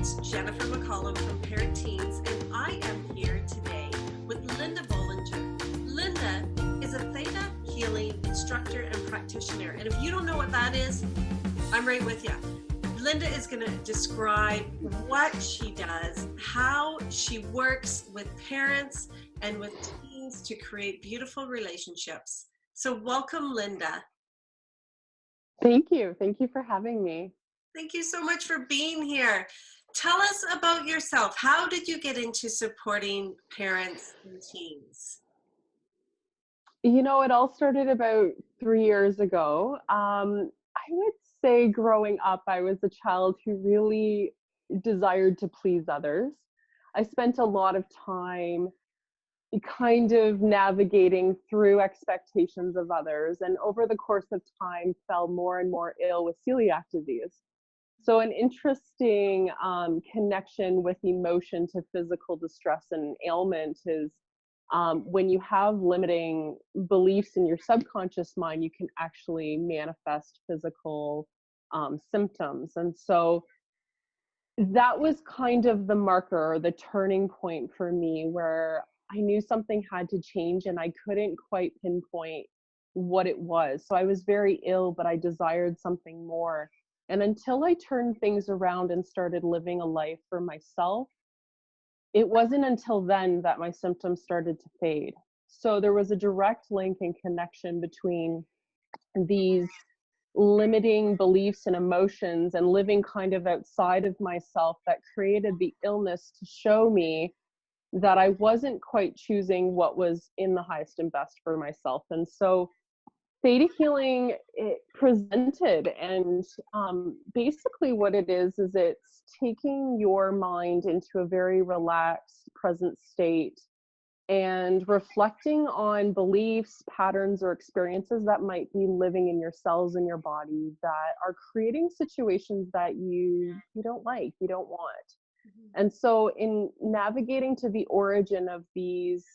it's Jennifer McCollum from Parent Teens, and I am here today with Linda Bolinger. Linda is a Theta Healing instructor and practitioner, and if you don't know what that is, I'm right with you. Linda is going to describe what she does, how she works with parents and with teens to create beautiful relationships. So welcome, Linda. Thank you. Thank you for having me. Thank you so much for being here. Tell us about yourself. How did you get into supporting parents and teens? You know, it all started about 3 years ago. I would say growing up, I was a child who really desired to please others. I spent a lot of time kind of navigating through expectations of others, and over the course of time fell more and more ill with celiac disease. So an interesting connection with emotion to physical distress and ailment is when you have limiting beliefs in your subconscious mind, you can actually manifest physical symptoms. And so that was kind of the marker or the turning point for me where I knew something had to change and I couldn't quite pinpoint what it was. So I was very ill, but I desired something more. And until I turned things around and started living a life for myself, it wasn't until then that my symptoms started to fade. So there was a direct link and connection between these limiting beliefs and emotions and living kind of outside of myself that created the illness to show me that I wasn't quite choosing what was in the highest and best for myself. And so Theta Healing it presented, and basically what it is it's taking your mind into a very relaxed present state and reflecting on beliefs, patterns, or experiences that might be living in your cells in your body that are creating situations that you don't like, you don't want. And so in navigating to the origin of these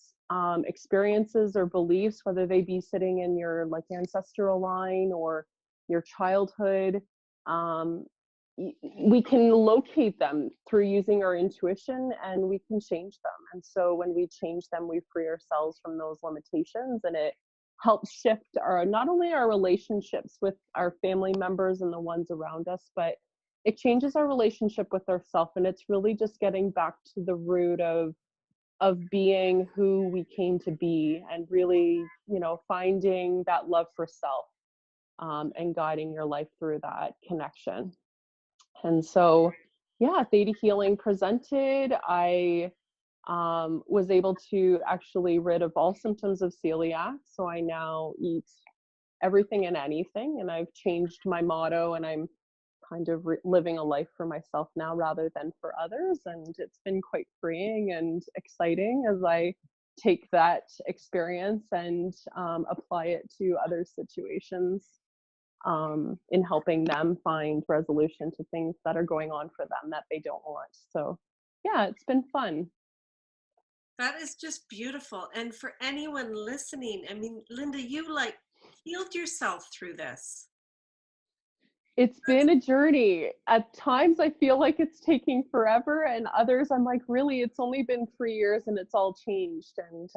experiences or beliefs, whether they be sitting in your like ancestral line or your childhood, we can locate them through using our intuition, and we can change them. And so when we change them, we free ourselves from those limitations, and it helps shift our not only our relationships with our family members and the ones around us, but it changes our relationship with ourselves. And it's really just getting back to the root of being who we came to be, and really, finding that love for self, and guiding your life through that connection. And so, yeah, Theta Healing presented. I was able to actually rid of all symptoms of celiac. So I now eat everything and anything, and I've changed my motto, and I'm kind of living a life for myself now rather than for others. And it's been quite freeing and exciting as I take that experience and apply it to other situations, in helping them find resolution to things that are going on for them that they don't want. So yeah, it's been fun. That is just beautiful. And for anyone listening, I mean, Linda, you like healed yourself through this. It's been a journey. At times I feel like it's taking forever, and others I'm like, really, it's only been 3 years and it's all changed. And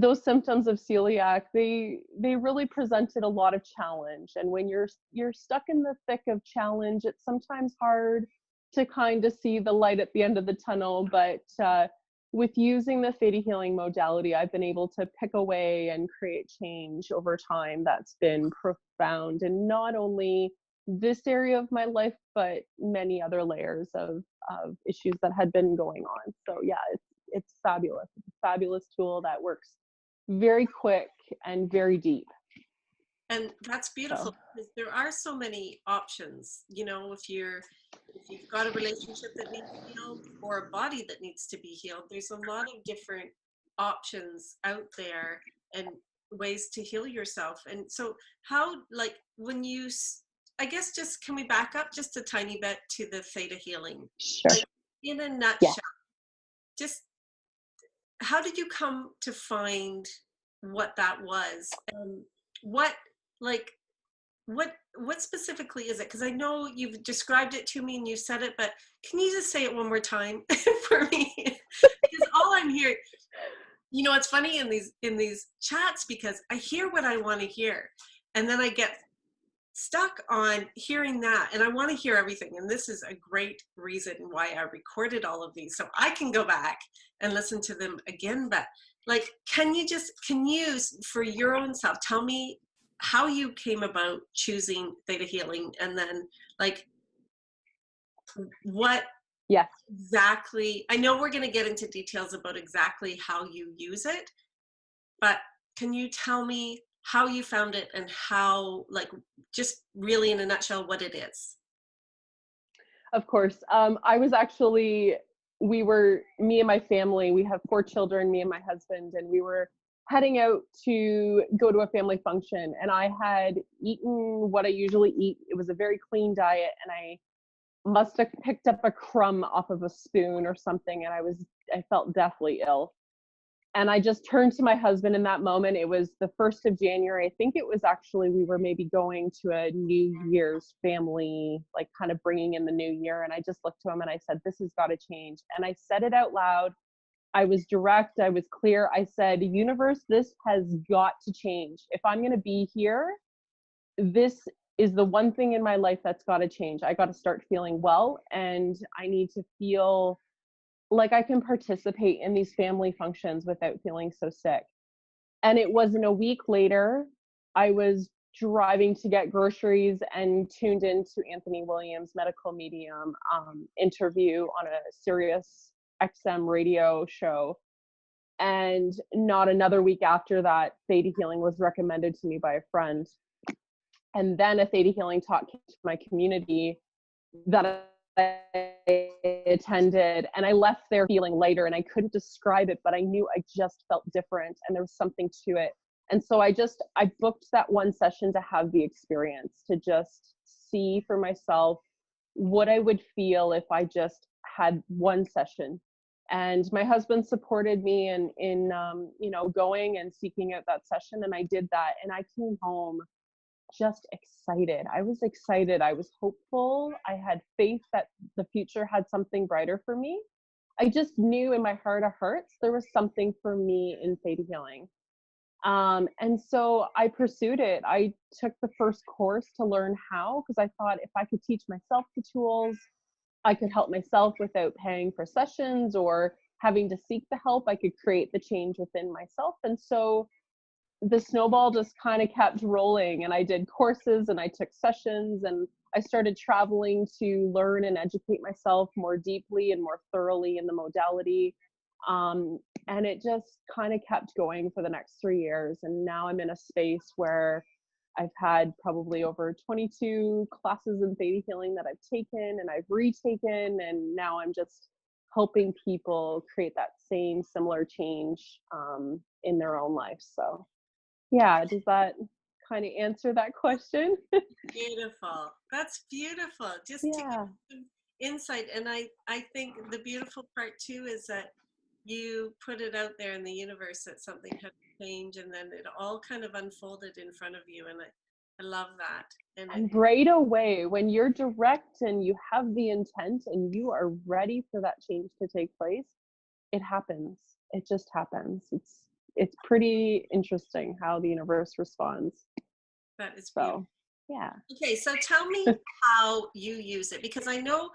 those symptoms of celiac, they really presented a lot of challenge. And when you're stuck in the thick of challenge, it's sometimes hard to kind of see the light at the end of the tunnel. But with using the Theta Healing modality, I've been able to pick away and create change over time that's been profound, and not only this area of my life, but many other layers of issues that had been going on. So yeah, it's fabulous. It's a fabulous tool that works very quick and very deep. And that's beautiful, So because there are so many options. If you've got a relationship that needs healed or a body that needs to be healed, there's a lot of different options out there and ways to heal yourself. And so how, like, when you I guess, just can we back up just a tiny bit to the Theta Healing? sure. Like, in a Yeah. nutshell, just how did you come to find what that was? And what, like, what specifically is it? Because I know you've described it to me and you said it, but can you just say it one more time for me? Because all I'm hearing, it's funny in these chats because I hear what I want to hear, and then I get stuck on hearing that, and I want to hear everything. And this is a great reason why I recorded all of these, so I can go back and listen to them again. But like, can you for your own self tell me how you came about choosing Theta Healing, and then like what Yes. exactly, I know we're going to get into details about exactly how you use it, but can you tell me how you found it and how, like, just really in a nutshell, what it is? Of course. I was actually, me and my family, we have 4 children, me and my husband, and we were heading out to go to a family function. And I had eaten what I usually eat. It was a very clean diet. And I must have picked up a crumb off of a spoon or something. And I felt deathly ill. And I just turned to my husband in that moment. It was the 1st of January. I think it was actually, we were maybe going to a New Year's family, like kind of bringing in the new year. And I just looked to him and I said, this has got to change. And I said it out loud. I was direct. I was clear. I said, universe, this has got to change. If I'm going to be here, this is the one thing in my life that's got to change. I got to start feeling well, and I need to feel like I can participate in these family functions without feeling so sick. And it wasn't a week later, I was driving to get groceries and tuned into Anthony Williams' medical medium interview on a Sirius XM radio show. And not another week after that, Theta Healing was recommended to me by a friend. And then a Theta Healing talk came to my community that I attended, and I left there feeling lighter, and I couldn't describe it, but I knew I just felt different and there was something to it. And so I booked that one session to have the experience, to just see for myself what I would feel if I just had one session. And my husband supported me in going and seeking out that session, and I did that, and I came home just excited. I was excited. I was hopeful. I had faith that the future had something brighter for me. I just knew in my heart of hearts there was something for me in Theta Healing. And so I pursued it. I took the first course to learn how, because I thought if I could teach myself the tools, I could help myself without paying for sessions or having to seek the help. I could create the change within myself. And so the snowball just kind of kept rolling, and I did courses and I took sessions, and I started traveling to learn and educate myself more deeply and more thoroughly in the modality. And it just kind of kept going for the next 3 years. And now I'm in a space where I've had probably over 22 classes in Theta Healing that I've taken and I've retaken. And now I'm just helping people create that same similar change in their own life. So yeah, does that kind of answer that question? Beautiful. That's beautiful. Just to give Yeah. some insight. And I think the beautiful part too is that you put it out there in the universe that something had to change, and then it all kind of unfolded in front of you. And I love that. And it, And right away, when you're direct and you have the intent and you are ready for that change to take place, it happens. It just happens. It's pretty interesting how the universe responds. that is beautiful. So, yeah. Okay, so tell me how you use it, because I know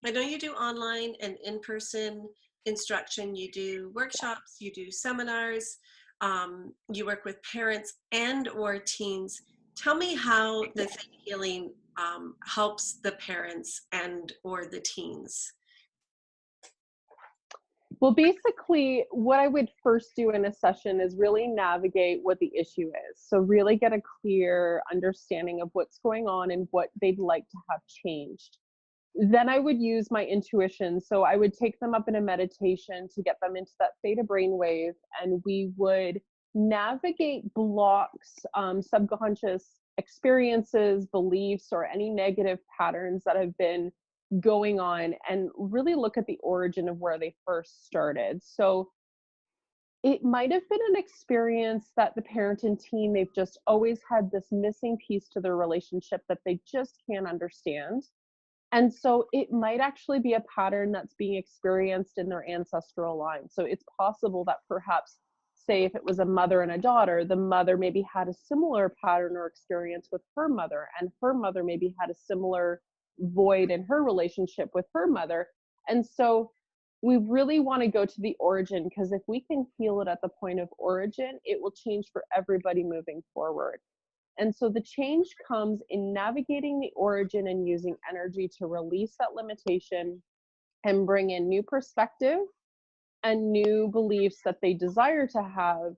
you do online and in-person instruction, you do workshops, you do seminars, you work with parents and or teens. Tell me how the Theta Healing helps the parents and or the teens. Well, basically, what I would first do in a session is really navigate what the issue is. So really get a clear understanding of what's going on and what they'd like to have changed. Then I would use my intuition. So I would take them up in a meditation to get them into that theta brainwave, and we would navigate blocks, subconscious experiences, beliefs, or any negative patterns that have been going on, and really look at the origin of where they first started. So It might have been an experience that the parent and teen, they've just always had this missing piece to their relationship that they just can't understand. And so it might actually be a pattern that's being experienced in their ancestral line. So it's possible that perhaps, say, if it was a mother and a daughter, the mother maybe had a similar pattern or experience with her mother, and her mother maybe had a similar void in her relationship with her mother. And so we really want to go to the origin, because if we can heal it at the point of origin, it will change for everybody moving forward. And so the change comes in navigating the origin and using energy to release that limitation and bring in new perspective and new beliefs that they desire to have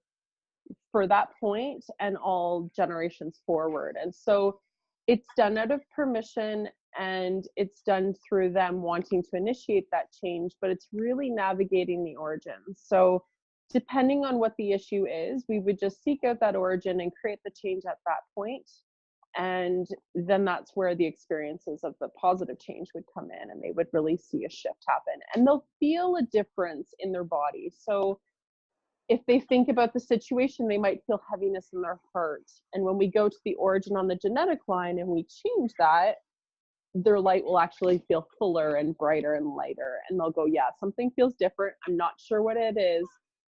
for that point and all generations forward. And so it's done out of permission, and it's done through them wanting to initiate that change, but it's really navigating the origins. So depending on what the issue is, we would just seek out that origin and create the change at that point. And then that's where the experiences of the positive change would come in, and they would really see a shift happen, and they'll feel a difference in their body. So if they think about the situation, they might feel heaviness in their heart. And when we go to the origin on the genetic line and we change that, their light will actually feel fuller and brighter and lighter. And they'll go, yeah, something feels different. I'm not sure what it is.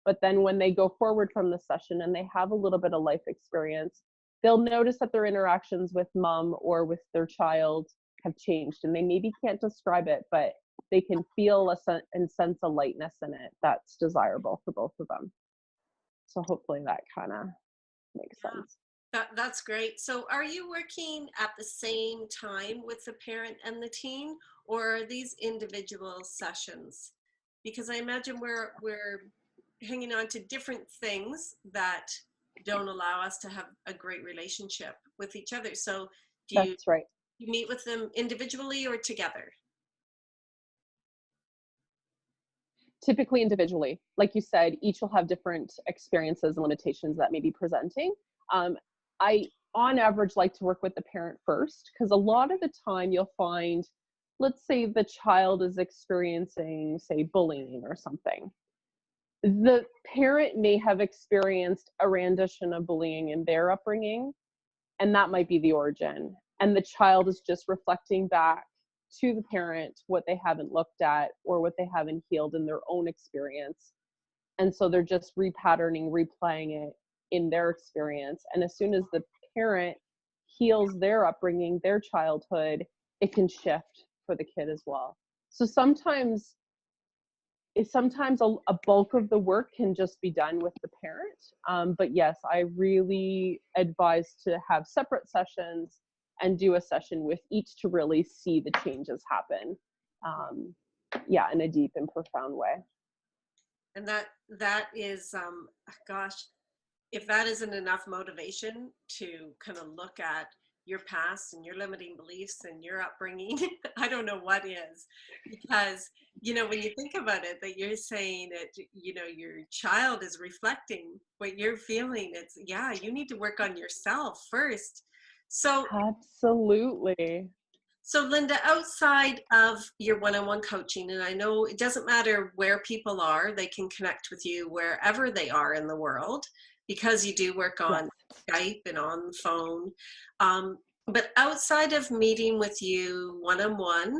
But then when they go forward from the session and they have a little bit of life experience, they'll notice that their interactions with mom or with their child have changed. And they maybe can't describe it, but they can feel and sense a lightness in it that's desirable for both of them. So hopefully that kind of makes Yeah, sense. that's great. So are you working at the same time with the parent and the teen, or are these individual sessions? Because I imagine we're hanging on to different things that don't allow us to have a great relationship with each other. So do That's right. you meet with them individually or together? Typically individually. Like you said, each will have different experiences and limitations that may be presenting. I, on average, like to work with the parent first, because a lot of the time you'll find, let's say the child is experiencing, say, bullying or something. The parent may have experienced a rendition of bullying in their upbringing, and that might be the origin. And the child is just reflecting back to the parent what they haven't looked at or what they haven't healed in their own experience. And so they're just repatterning, replaying it in their experience. And as soon as the parent heals their upbringing, their childhood, it can shift for the kid as well. So sometimes a bulk of the work can just be done with the parent. But yes, I really advise to have separate sessions and do a session with each to really see the changes happen. Yeah, in a deep and profound way. And that is, gosh, if that isn't enough motivation to kind of look at your past and your limiting beliefs and your upbringing, I don't know what is. Because, when you think about it, that you're saying that, your child is reflecting what you're feeling, it's, yeah, you need to work on yourself first. So, Absolutely. so Linda, outside of your one-on-one coaching, and I know it doesn't matter where people are, they can connect with you wherever they are in the world, because you do work Yes. on Skype and on the phone. But outside of meeting with you one-on-one,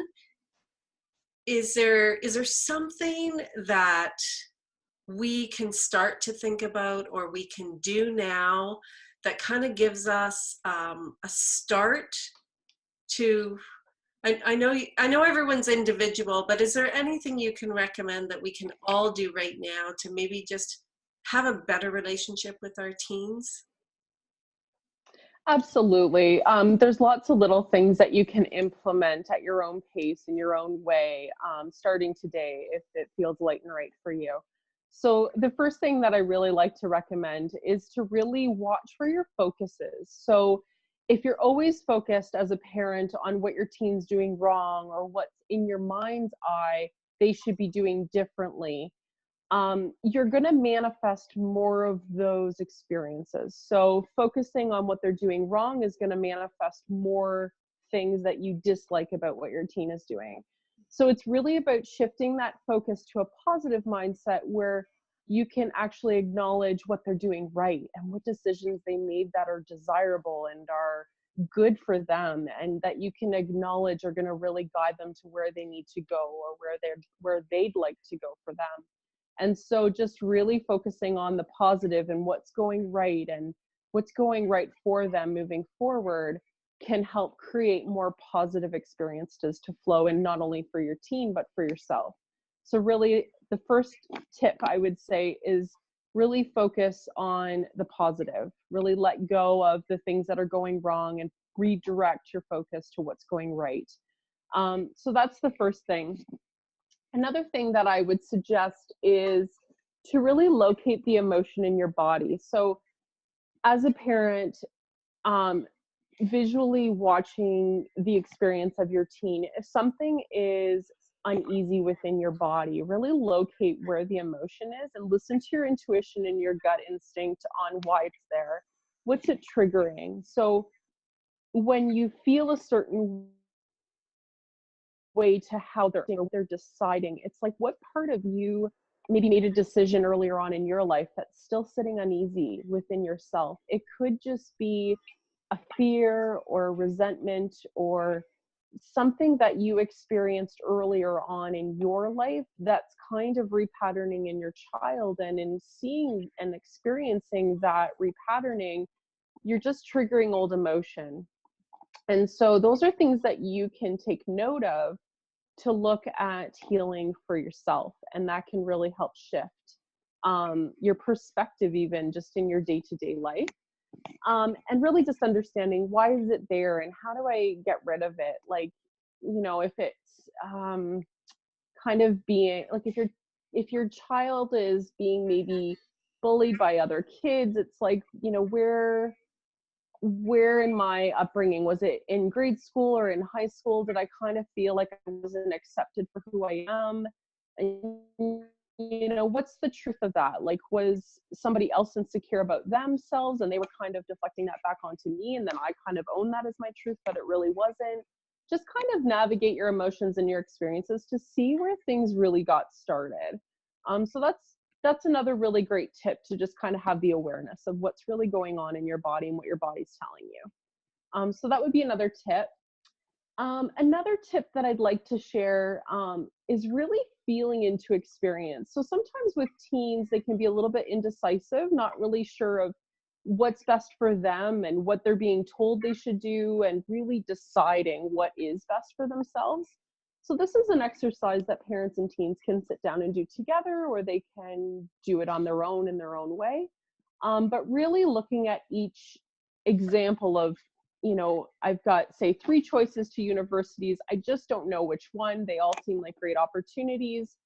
is there something that we can start to think about or we can do now that kind of gives us a start to, I know everyone's individual, but is there anything you can recommend that we can all do right now to maybe just have a better relationship with our teens? Absolutely. There's lots of little things that you can implement at your own pace in your own way, starting today if it feels light and right for you. So the first thing that I really like to recommend is to really watch where your focus is. So if you're always focused as a parent on what your teen's doing wrong or what's in your mind's eye they should be doing differently, you're going to manifest more of those experiences. So focusing on what they're doing wrong is going to manifest more things that you dislike about what your teen is doing. So it's really about shifting that focus to a positive mindset where you can actually acknowledge what they're doing right and what decisions they made that are desirable and are good for them, and that you can acknowledge are going to really guide them to where they need to go, or where they'd like to go for them. And so just really focusing on the positive and what's going right and what's going right for them moving forward can help create more positive experiences to flow in, not only for your teen but for yourself. So really the first tip I would say is really focus on the positive, really let go of the things that are going wrong and redirect your focus to what's going right. So that's the first thing. Another thing that I would suggest is to really locate the emotion in your body. So as a parent, um, visually watching the experience of your teen, if something is uneasy within your body, really locate where the emotion is and listen to your intuition and your gut instinct on why it's there. What's it triggering? So when you feel a certain way to how they're deciding, it's like, what part of you maybe made a decision earlier on in your life that's still sitting uneasy within yourself? It could just be a fear or resentment or something that you experienced earlier on in your life that's kind of repatterning in your child. And in seeing and experiencing that repatterning, you're just triggering old emotion. And so those are things that you can take note of to look at healing for yourself. And that can really help shift your perspective, even just in your day-to-day life. And really just understanding, why is it there and how do I get rid of it? Like, if it's kind of being like, if your child is being maybe bullied by other kids, it's like, where in my upbringing, was it in grade school or in high school, did I kind of feel like I wasn't accepted for who I am? And what's the truth of that? Like, was somebody else insecure about themselves and they were kind of deflecting that back onto me, and then I kind of own that as my truth, but it really wasn't? Just kind of navigate your emotions and your experiences to see where things really got started. So that's another really great tip, to just kind of have the awareness of what's really going on in your body and what your body's telling you. So that would be another tip. Another tip that I'd like to share is really feeling into experience. So sometimes with teens, they can be a little bit indecisive, not really sure of what's best for them and what they're being told they should do, and really deciding what is best for themselves. So this is an exercise that parents and teens can sit down and do together, or they can do it on their own in their own way. But really looking at each example of, I've got, say, 3 choices to universities. I just don't know which one. They all seem like great opportunities.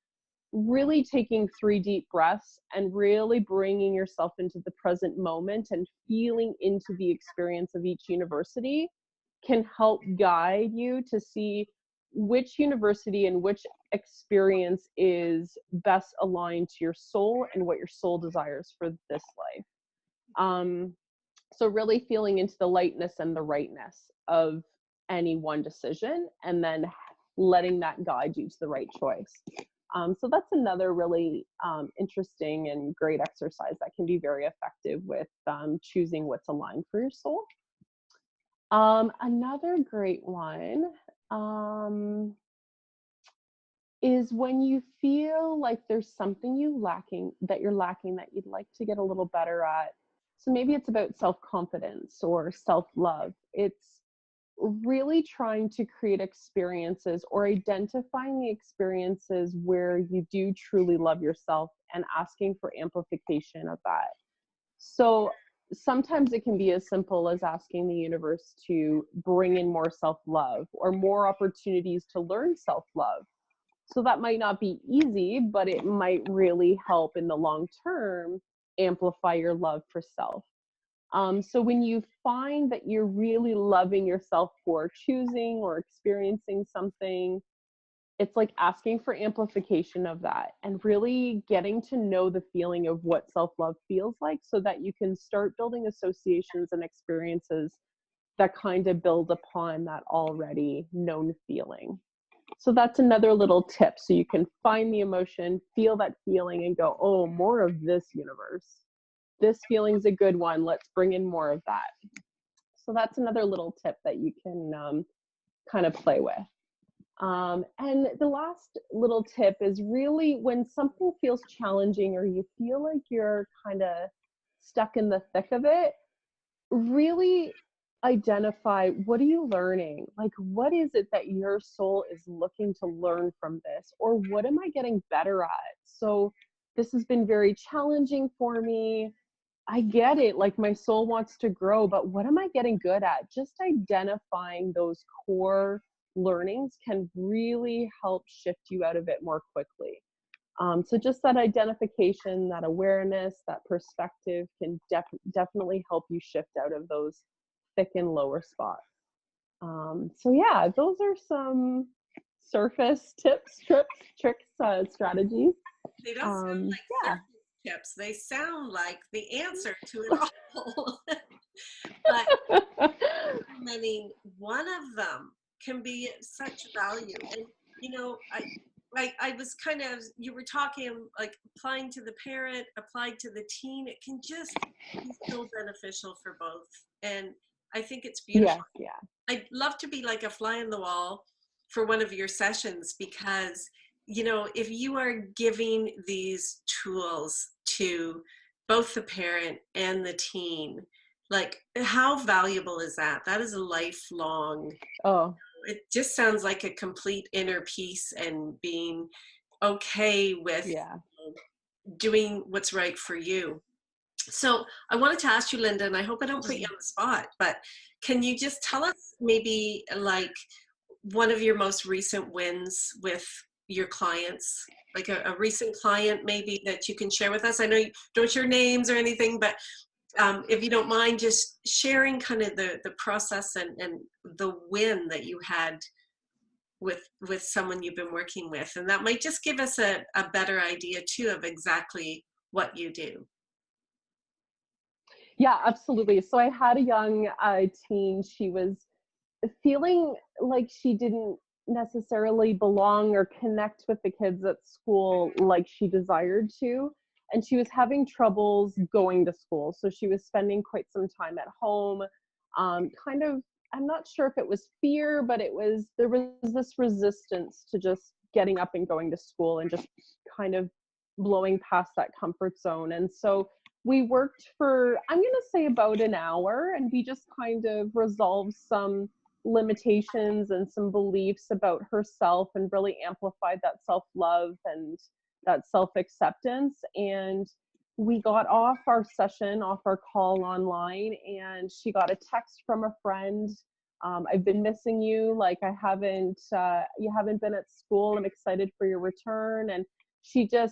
Really taking 3 deep breaths and really bringing yourself into the present moment and feeling into the experience of each university can help guide you to see which university and which experience is best aligned to your soul and what your soul desires for this life. So really feeling into the lightness and the rightness of any one decision, and then letting that guide you to the right choice. So that's another really interesting and great exercise that can be very effective with choosing what's aligned for your soul. Another great one is when you feel like there's something you're lacking that you'd like to get a little better at. So maybe it's about self-confidence or self-love. It's really trying to create experiences or identifying the experiences where you do truly love yourself and asking for amplification of that. So sometimes it can be as simple as asking the universe to bring in more self-love or more opportunities to learn self-love. So that might not be easy, but it might really help in the long term amplify your love for self. So when you find that you're really loving yourself for choosing or experiencing something, it's like asking for amplification of that and really getting to know the feeling of what self-love feels like, so that you can start building associations and experiences that kind of build upon that already known feeling. So that's another little tip. So you can find the emotion, feel that feeling, and go, oh, more of this universe. This feeling's a good one. Let's bring in more of that. So that's another little tip that you can kind of play with. And the last little tip is really when something feels challenging or you feel like you're kind of stuck in the thick of it, really identify, what are you learning? Like, what is it that your soul is looking to learn from this? Or what am I getting better at? So this has been very challenging for me. I get it. Like, my soul wants to grow, but what am I getting good at? Just identifying those core learnings can really help shift you out of it more quickly. So just that identification, that awareness, that perspective can definitely help you shift out of those thick and lower spots. So yeah, those are some surface tips, tricks, strategies. They don't sound like Yeah. surface tips. They sound like the answer to it all. But implementing one of them can be such value. And you know, I was kind of, you were talking like applying to the parent, applied to the teen. It can just be so beneficial for both. And I think it's beautiful. Yes, yeah. I'd love to be like a fly on the wall for one of your sessions, because you know, if you are giving these tools to both the parent and the teen, like how valuable is that? That is a lifelong, Oh, it just sounds like a complete inner peace and being okay with yeah. doing what's right for you. So I wanted to ask you, Linda, and I hope I don't put you on the spot, but can you just tell us maybe like one of your most recent wins with your clients, like a recent client maybe that you can share with us? I know you don't share names or anything, but if you don't mind just sharing kind of the process and the win that you had with someone you've been working with. And that might just give us a better idea too of exactly what you do. Yeah, absolutely. So I had a young teen. She was feeling like she didn't necessarily belong or connect with the kids at school like she desired to. And she was having troubles going to school. So she was spending quite some time at home. Kind of, I'm not sure if it was fear, but there was this resistance to just getting up and going to school and just kind of blowing past that comfort zone. And so we worked for, I'm going to say about an hour, and we just kind of resolved some limitations and some beliefs about herself and really amplified that self-love and that self-acceptance. And we got off our session, off our call online, and she got a text from a friend. I've been missing you. Like, you haven't been at school. I'm excited for your return. And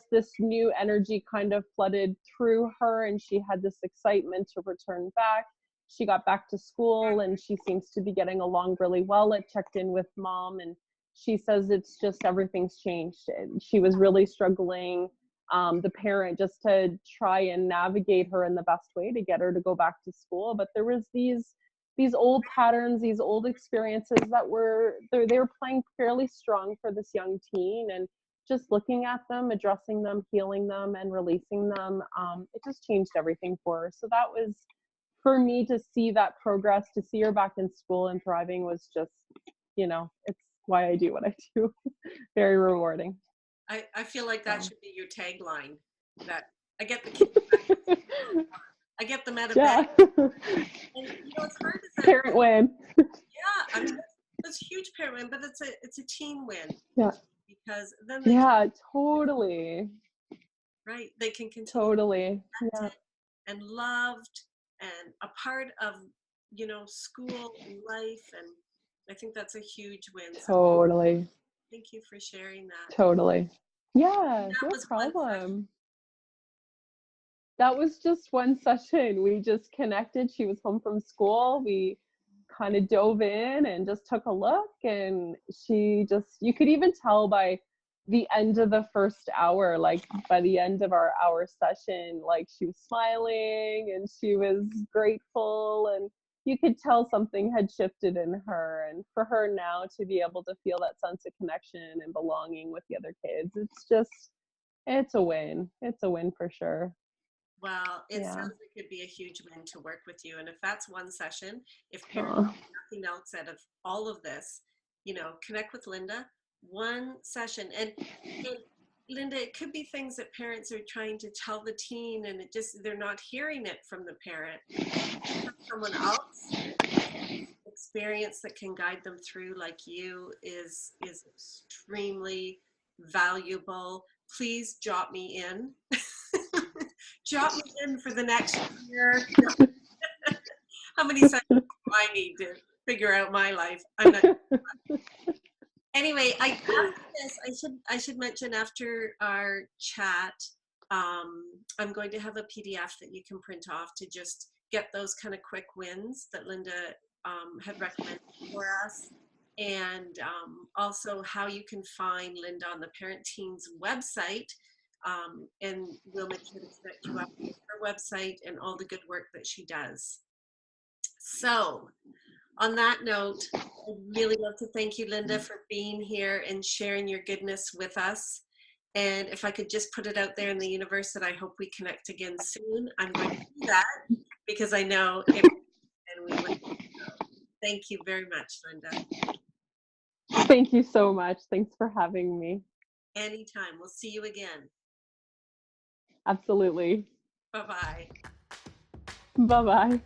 this new energy kind of flooded through her, and she had this excitement to return back. She got back to school and she seems to be getting along really well. I checked in with mom and she says it's just everything's changed. And she was really struggling, the parent, just to try and navigate her in the best way to get her to go back to school. But there was these old patterns, these old experiences that they were playing fairly strong for this young teen. And just looking at them, addressing them, healing them, and releasing them, it just changed everything for her. So that was, for me, to see that progress, to see her back in school and thriving was just, it's why I do what I do. Very rewarding. I feel like that should be your tagline. That I get the kids back, I get them out of Yeah. bed. And you know, it's hard to say. Parent win. Yeah, I mean that's a huge parent win, but it's a team win. Yeah. Because then they totally. Right, they can continue Totally. Yeah. and loved and a part of, you know, school and life. And I think that's a huge win. So Totally. thank you for sharing that. Totally. Yeah, That no was one problem. That was just one session. We just connected. She was home from school. We kind of dove in and just took a look, and you could even tell by the end of the first hour, like by the end of our hour session, like she was smiling and she was grateful, and you could tell something had shifted in her. And for her now to be able to feel that sense of connection and belonging with the other kids, it's a win. It's a win for sure. Well, it Yeah. sounds like it'd be a huge win to work with you. And if that's one session, if parents Oh, get nothing else out of all of this, connect with Linda, one session. And Linda, it could be things that parents are trying to tell the teen and they're not hearing it from the parent. Someone else experience that can guide them through like you is extremely valuable. Please jot me in. Jot me in for the next year. How many sessions do I need to figure out my life? I'm not. Anyway, after this, I should mention after our chat, I'm going to have a PDF that you can print off to just get those kind of quick wins that Linda had recommended for us, and also how you can find Linda on the Parent Teens website. And we'll make sure to connect you up with her website and all the good work that she does. So, on that note, I'd really love to thank you, Linda, for being here and sharing your goodness with us. And if I could just put it out there in the universe that I hope we connect again soon, I'm going to do that because I know it and we will. Thank you very much, Linda. thank you so much. Thanks for having me. Anytime. We'll see you again. Absolutely. Bye-bye. Bye-bye.